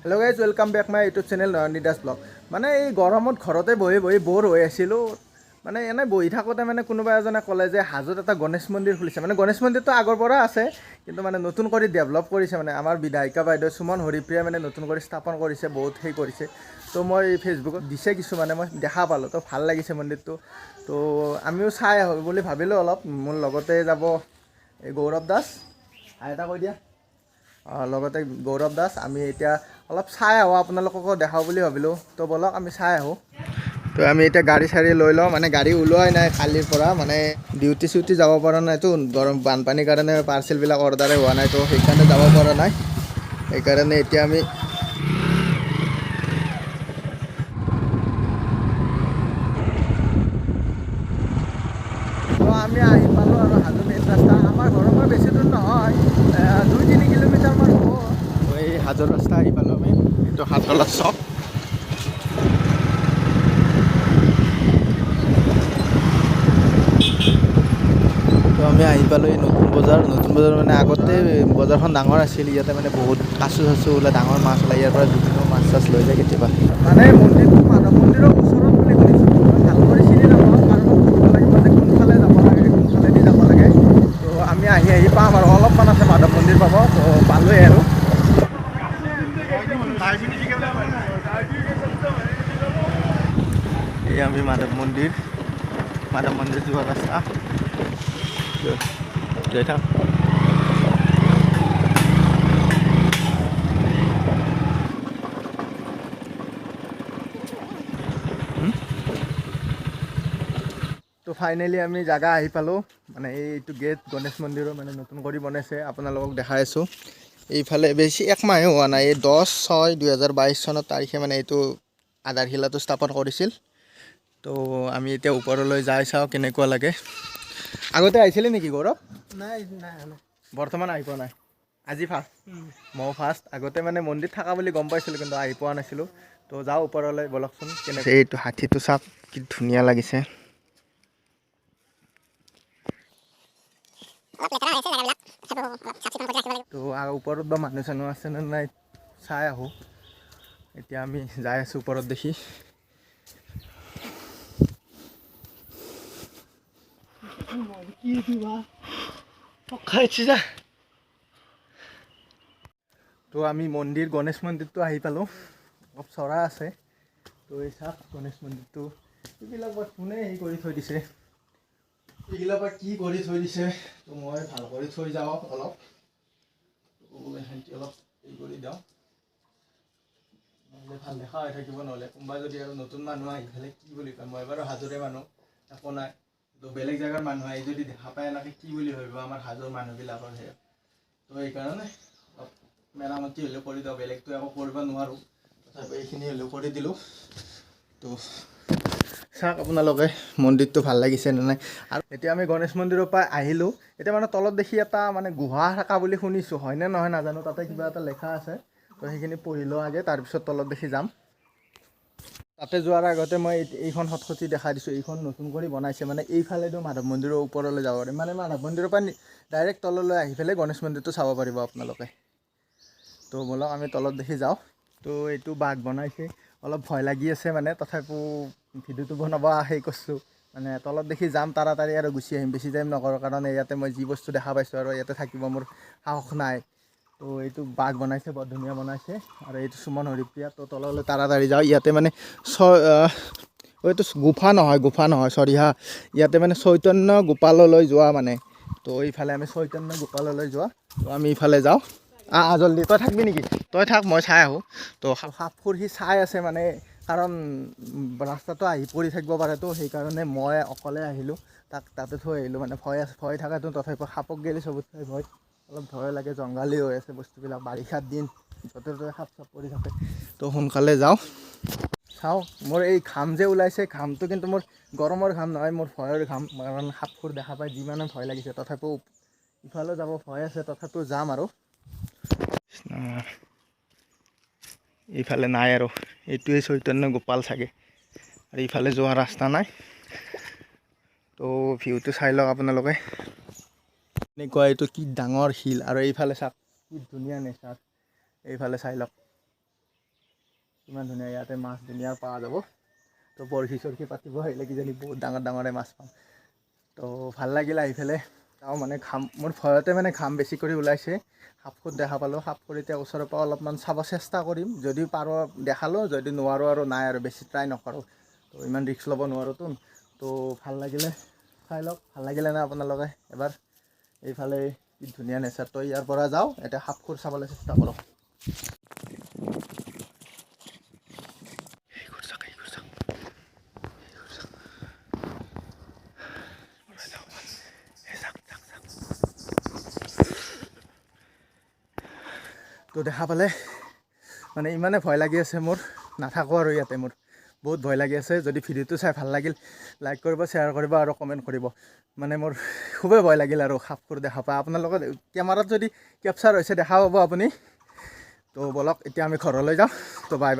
Hello' guys, welcome back my YouTube channel Nayanidas vlog. মানে এই গৰমত ঘৰতে বহি বহি ব'ৰ হৈ আছিলোঁ। মানে এনে বহি থাকোঁতে মানে কোনোবা এজনে ক'লে যে হাজোত এটা গণেশ মন্দিৰ খুলিছে। মানে গণেশ মন্দিৰটো আগৰ পৰা আছে, কিন্তু মানে নতুন কৰি ডেভেলপ কৰিছে। মানে আমাৰ বিধায়িকা বাইদেউ সুমন হৰিপ্ৰিয়াই মানে নতুন কৰি স্থাপন কৰিছে, বহুত সেই কৰিছে। তো মই ফেচবুকত দিছে কিছুমানে, মই দেখা পালোঁ, তো ভাল লাগিছে মন্দিৰটো। তো আমিও চাই আহোঁ বুলি ভাবিলোঁ অলপ। মোৰ লগতে যাব এই গৌৰৱ দাস, হাই এটা কৈ দিয়া। লগতে গৌৰৱ দাস। আমি এতিয়া অলপ চাই আহোঁ, আপোনালোককো দেখাওঁ বুলি ভাবিলোঁ। তো ব'লক আমি চাই আহোঁ। তো আমি এতিয়া গাড়ী চাড়ী লৈ লওঁ, মানে গাড়ী ওলোৱাই নাই কালিৰ পৰা, মানে ডিউটি চিউটি যাব পৰা নাইতো, গৰম বানপানীৰ কাৰণে পাৰ্চেলবিলাক অৰ্ডাৰে হোৱা নাই, তো সেইকাৰণে যাব পৰা নাই। সেইকাৰণে এতিয়া আমি আহি পালোঁ আৰু হাজো মেইন ৰাস্তা। আমাৰ ঘৰৰ পৰা বেছি দূৰ নহয়, 2-3 কিলোমিটাৰমান হ'ব। এই হাজোৰ ৰাস্তা আহি পালোঁ আমি। এইটো হাজোৰ চক। তো আমি আহি পালোঁ এই নতুন বজাৰ। নতুন বজাৰ মানে আগতে বজাৰখন ডাঙৰ আছিল, ইয়াতে মানে বহুত কাচু চাচু ওলাই, ডাঙৰ মাছ ওলাই, ইয়াৰ পৰা বিভিন্ন মাছ চাছ লৈ যায় কেতিয়াবা। মানে মন্দিৰটো মাধৱ মন্দিৰৰ ওচৰত বুলি শুনিছোঁ, ভাল কৰি চিনি নাপাওঁ, কাৰণ সুধিব লাগিব যে কোনফালে যাব লাগে, কোনফালেদি যাব লাগে। তো আমি আহি পাম আৰু অলপমান আছে মাধৱ মন্দিৰ পাব, তো পালোঁৱেই আৰু। এই আমি মাধৱ মন্দিৰ যোৱা ৰাস্তা যাই থাক। তো ফাইনেলি আমি জাগা আহি পালোঁ। মানে এইটো গেট গণেশ মন্দিৰৰ, মানে নতুন কৰি বনাইছে, আপোনালোকক দেখাই আছোঁ। এইফালে বেছি একমাহে হোৱা নাই, এই 10/6/2022 চনৰ তাৰিখে মানে এইটো আধাৰশিলাটো স্থাপন কৰিছিল। তো আমি এতিয়া ওপৰলৈ যাই চাওঁ কেনেকুৱা লাগে। আগতে আহিছিলে নেকি গৌৰৱ? নাই। বৰ্তমান আহি পোৱা নাই, আজি ফাৰ্ষ্ট। ময়ো ফাৰ্ষ্ট। আগতে মানে মন্দিৰ থকা বুলি গম পাইছিলোঁ, কিন্তু আহি পোৱা নাছিলোঁ। তো যাওঁ ওপৰলৈ, ব'লকচোন। কেনেকৈ এইটো হাতীটো চাওক, কি ধুনীয়া লাগিছে। তো ওপৰত বা মানুহ চানুহ আছে নে নাই চাই আহোঁ। এতিয়া আমি যাই আছোঁ ওপৰত দেখি। তো আমি গণেশ মন্দিৰটো আহি পালোঁ। অলপ চৰা আছে। তো এই চাওক গণেশ মন্দিৰটো, এইবিলাক বৰ কোনে হেৰি কৰি থৈ দিছে, এইবিলাক বা কি কৰি থৈ দিছে। তো মই ভাল কৰি থৈ যাওঁ অলপ, অলপ হেৰি কৰি দিওঁ, নহ'লে ভাল দেখা হৈ থাকিব। নহ'লে কোনোবা যদি আৰু নতুন মানুহ আহি পেলাই কি বুলি কয়, মই বাৰু হাজোৰে মানুহ, একো নাই। তো বেলেগ জেগাৰ মানুহ আহি যদি দেখা পায় এনেকৈ কি বুলি ভাবিব আমাৰ হাজোৰ মানুহবিলাকৰ সেয়া। তো সেইকাৰণে অলপ মেৰামতি হ'লেও কৰি দিওঁ, বেলেগটো একো কৰিব নোৱাৰোঁ, তথাপি এইখিনি হ'লেও কৰি দিলোঁ। তো চাওক আপোনালোকে মন্দিৰটো ভাল লাগিছে নে নাই। আৰু এতিয়া আমি গণেশ মন্দিৰৰ পৰা আহিলোঁ। এতিয়া মানে তলত দেখি এটা মানে গুহা থকা বুলি শুনিছোঁ, হয়নে নহয় নাজানো, তাতে কিবা এটা লেখা আছে। তো সেইখিনি পঢ়ি লওঁ আগে, তাৰপিছত তলত দেখি যাম। তাতে যোৱাৰ আগতে মই এইখন খটখটি দেখাই দিছোঁ। এইখন নতুন কৰি বনাইছে, মানে এইফালেতো মাধৱ মন্দিৰৰ ওপৰলৈ যাব পাৰিম, মানে মাধৱ মন্দিৰৰ পৰা ডাইৰেক্ট তললৈ আহি পেলাই গণেশ মন্দিৰটো চাব পাৰিব আপোনালোকে। তো ব'লক আমি তলত দেখি যাওঁ। তো এইটো বাঘ বনাইছে, অলপ ভয় লাগি আছে, মানে তথাপিও ভিডিঅ'টো বনাব হেৰি কৰিছোঁ। মানে তলত দেখি যাম তাড়াতাড়ি আৰু গুচি আহিম, বেছি টাইম নকৰোঁ, কাৰণ ইয়াতে মই যি বস্তু দেখা পাইছোঁ আৰু ইয়াতে থাকিব মোৰ সাহস নাই। তো এইটো বাঘ বনাইছে, বৰ ধুনীয়া বনাইছে, আৰু এইটো সুমন হৰিপ্ৰিয়া। তো তললৈ তাড়াতাড়ি যাওঁ। ইয়াতে মানে এইটো গুফা নহয় চৰি হা, ইয়াতে মানে চৈতন্য গোপাললৈ যোৱা মানে। তো এইফালে আমি চৈতন্য গোপাললৈ যোৱা। তো আমি ইফালে যাওঁ। জল্দি, তই থাকবি নেকি? তই থাক, মই চাই আহোঁ। তো সাপবোৰ সি চাই আছে, মানে কাৰণ ৰাস্তাটো আহি পৰি থাকিব পাৰে, তো সেইকাৰণে মই অকলে আহিলোঁ, তাতে থৈ আহিলোঁ। মানে ভয় থাকাটো, তথাপিও সাপক গেলি চবতকৈ ভয়, অলপ ভয় লাগে, জংঘালী হৈ আছে বস্তুবিলাক, বাৰিষাৰ দিন, য'তে ত'তে সাপ চাপ পৰি থাকে। তো সোনকালে যাওঁ। চাওঁ, মোৰ এই ঘাম যে ওলাইছে, ঘামটো কিন্তু মোৰ গৰমৰ ঘাম নহয়, মোৰ ভয়ৰ ঘাম। কাৰণ সাপবোৰ দেখা পাই যিমানে ভয় লাগিছে, তথাপিও ইফালে যাব ভয় আছে, তথাপিও যাম আৰু। এইফালে নাই আৰু, এইটোৱে চৈতন্য গোপাল চাগে, আৰু ইফালে যোৱা ৰাস্তা নাই। তো ভিউটো চাই লওক আপোনালোকে। এনেকুৱা এইটো কি ডাঙৰ শিল, আৰু এইফালে চাওক কি ধুনীয়া নেচাৰ, এইফালে চাই লওক। ইমান ধুনীয়া ইয়াতে মাছ ধুনীয়া পোৱা যাব। তো বৰশী চৰশী পাতিব আহিলে কিজানি বহুত ডাঙৰ ডাঙৰে মাছ পাম। তো ভাল লাগিল আহি পেলাই। তাও মানে ঘাম মোৰ ভয়তে মানে ঘাম বেছি কৰি ওলাইছে। সাপখুট দেখা পালোঁ, সাপখুট এতিয়া ওচৰৰ পৰা অলপমান চাব চেষ্টা কৰিম, যদি পাৰোঁ দেখালোঁ, যদি নোৱাৰোঁ আৰু নাই আৰু বেছি ট্ৰাই নকৰোঁ। তো ইমান ৰিস্ক ল'ব নোৱাৰোঁতো। তো ভাল লাগিলে, চাই লওক ভাল লাগিলে না আপোনালোকে এবাৰ। এইফালে কি ধুনীয়া নেচাৰ। তো ইয়াৰ পৰা যাওঁ, এতিয়া সাপখুট চাবলৈ চেষ্টা কৰোঁ। তো দেখা পালে মানে ইমানে ভয় লাগি আছে মোৰ, নাথাকোঁ আৰু ইয়াতে। মোৰ বহুত ভয় লাগি আছে। যদি ভিডিঅ'টো চাই ভাল লাগিল লাইক কৰিব, শ্বেয়াৰ কৰিব আৰু কমেণ্ট কৰিব। মানে মোৰ খুবেই ভয় লাগিল আৰু সাপখুট দেখা পাই। আপোনালোকৰ কেমেৰাত যদি কেপচাৰ হৈছে দেখা পাব আপুনি। তো বলক এতিয়া আমি ঘৰলৈ যাওঁ। তো বাই বাই।